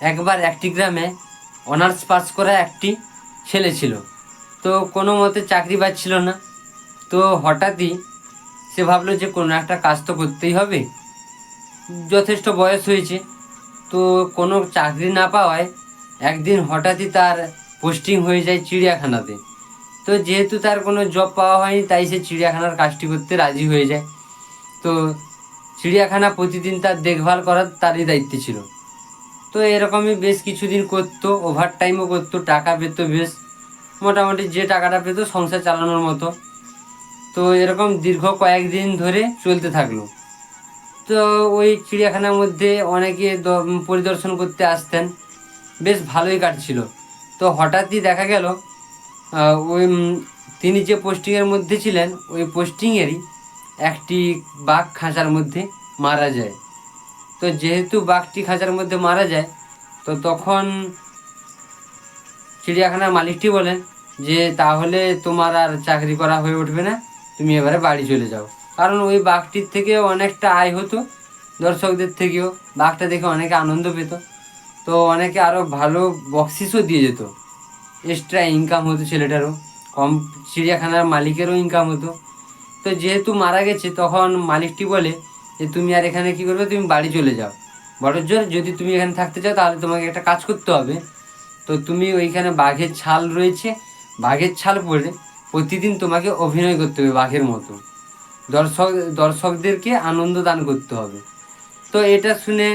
একবার একটি গ্রামে অনার্স পাস করা একটি ছেলে ছিল। তো কোনো মতে চাকরি পাচ্ছিল না। তো হঠাৎই সে ভাবলো যে কোনো একটা কাজ তো করতেই হবে, যথেষ্ট বয়স হয়েছে। তো কোনো চাকরি না পাওয়ায় একদিন হঠাৎই তার পোস্টিং হয়ে যায় চিড়িয়াখানাতে। তো যেহেতু তার কোনো জব পাওয়া হয়নি, তাই সে চিড়িয়াখানার কাজটি করতে রাজি হয়ে যায়। তো চিড়িয়াখানা প্রতিদিন তার দেখভাল করার তারই দায়িত্ব ছিল। তো এরকমই বেশ কিছুদিন করতো, ওভার টাইমও করতো, টাকা পেত বেশ, মোটামুটি যে টাকাটা পেত সংসার চালানোর মতো। তো এরকম দীর্ঘ কয়েকদিন ধরে চলতে থাকলো। তো ওই চিড়িয়াখানার মধ্যে অনেকে পরিদর্শন করতে আসতেন, বেশ ভালোই কাটছিল। তো হঠাৎই দেখা গেল ওই তিনি যে পোস্টিংয়ের মধ্যে ছিলেন, ওই পোস্টিংয়েরই একটি বাঘ খাঁচার মধ্যে মারা যায়। তো যেহেতু বাঘটি খাঁচার মধ্যে মারা যায়, তো তখন চিড়িয়াখানার মালিকটি বলেন যে তাহলে তোমার আর চাকরি করা হয়ে উঠবে না, তুমি এবারে বাড়ি চলে যাও। কারণ ওই বাঘটির থেকে অনেকটা আয় হতো, দর্শকদের থেকেও বাঘটা দেখে অনেকে আনন্দ পেত। তো অনেকে আরও ভালো বকশিসও দিয়ে যেত, এক্সট্রা ইনকাম হতো ছেলেটারও, কম চিড়িয়াখানার মালিকেরও ইনকাম হতো। তো যেহেতু মারা গেছে, তখন মালিকটি বলে যে তুমি আর এখানে কী করবে, তুমি বাড়ি চলে যাও। বড়জোর যদি তুমি এখানে থাকতে চাও তাহলে তোমাকে একটা কাজ করতে হবে। তো তুমি ওইখানে বাঘের ছাল রয়েছে, বাঘের ছাল পরে প্রতিদিন তোমাকে অভিনয় করতে হবে বাঘের মতো, দর্শকদেরকে আনন্দ দান করতে হবে। তো এটা শুনে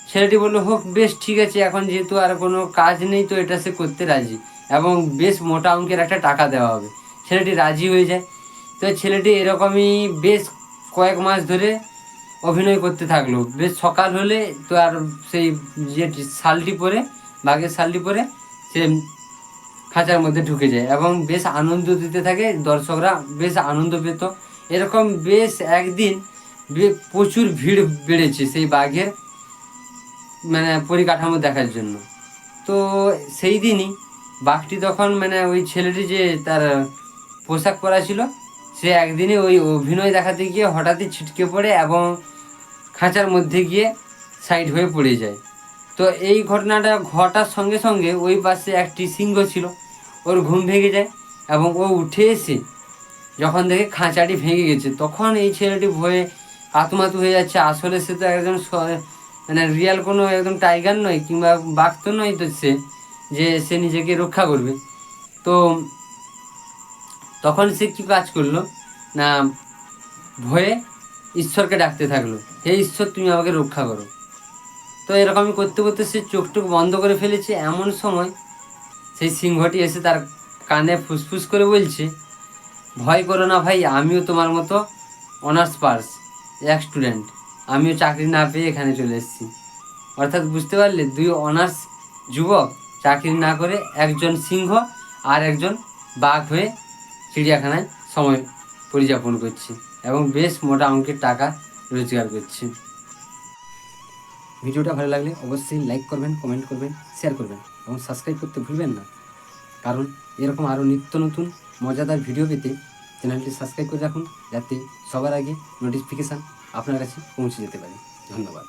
ছেলেটি বললো হোক বেশ ঠিক আছে, এখন যেহেতু আর কোনো কাজ নেই তো এটা সে করতে রাজি, এবং বেশ মোটা অঙ্কের একটা টাকা দেওয়া হবে। ছেলেটি রাজি হয়ে যায়। তো ছেলেটি এরকমই বেশ কয়েক মাস ধরে অভিনয় করতে থাকলো। বেশ সকাল হলে তো আর সেই যে শালটি পরে, বাঘের শালটি পরে সে খাঁচার মধ্যে ঢুকে যায় এবং বেশ আনন্দ দিতে থাকে, দর্শকরা বেশ আনন্দ পেত। এরকম বেশ একদিন প্রচুর ভিড় বেড়েছে সেই বাঘের মানে পরিকাঠামো দেখার জন্য। তো সেই দিনই বাঘটি তখন মানে ওই ছেলেটি যে তার পোশাক পরা ছিল, সে একদিনই ওই অভিনয় দেখাতে গিয়ে হঠাৎই ছিটকে পড়ে এবং খাঁচার মধ্যে গিয়ে সাইড হয়ে পড়ে যায়। তো এই ঘটনাটা ঘটার সঙ্গে সঙ্গে ওই পাশে একটি সিংহ ছিল, ওর ঘুম ভেঙে যায় এবং ও উঠে এসে যখন দেখে খাঁচাটি ভেঙে গেছে, তখন এই ছেলেটি ভয়ে আতমাতু হয়ে যাচ্ছে। আসলে সে তো একজন মানে রিয়াল কোনো একদম টাইগার নয় কিংবা বাঘ তো নয়, তো যে সে নিজেকে রক্ষা করবে। তো তখন সে কী কাজ করলো না, ভয়ে ঈশ্বরকে ডাকতে থাকলো, হে ঈশ্বর তুমি আমাকে রক্ষা করো। তো এরকমই করতে করতে সে চোখটুক বন্ধ করে ফেলেছে। এমন সময় সেই সিংহটি এসে তার কানে ফুসফুস করে বলছে, ভয় করো না ভাই, আমিও তোমার মতো অনার্স পাস এক স্টুডেন্ট, আমিও চাকরি না পেয়ে এখানে চলে এসেছি। অর্থাৎ বুঝতে পারলে, দুই অনার্স যুবক চাকরি না করে একজন সিংহ আর একজন বাঘ হয়ে চিড়িয়াখানায় সময় পরিযাপন করছে এবং বেশ মোটা অঙ্কের টাকা রোজগার করছে। ভিডিওটা ভালো লাগলে অবশ্যই লাইক করবেন, কমেন্ট করবেন, শেয়ার করবেন এবং সাবস্ক্রাইব করতে ভুলবেন না। কারণ এরকম আরও নিত্য নতুন মজাদার ভিডিও পেতে চ্যানেলটি সাবস্ক্রাইব করে রাখুন, যাতে সবার আগে নোটিফিকেশান আপনার কাছে পৌঁছে যেতে পারে। ধন্যবাদ।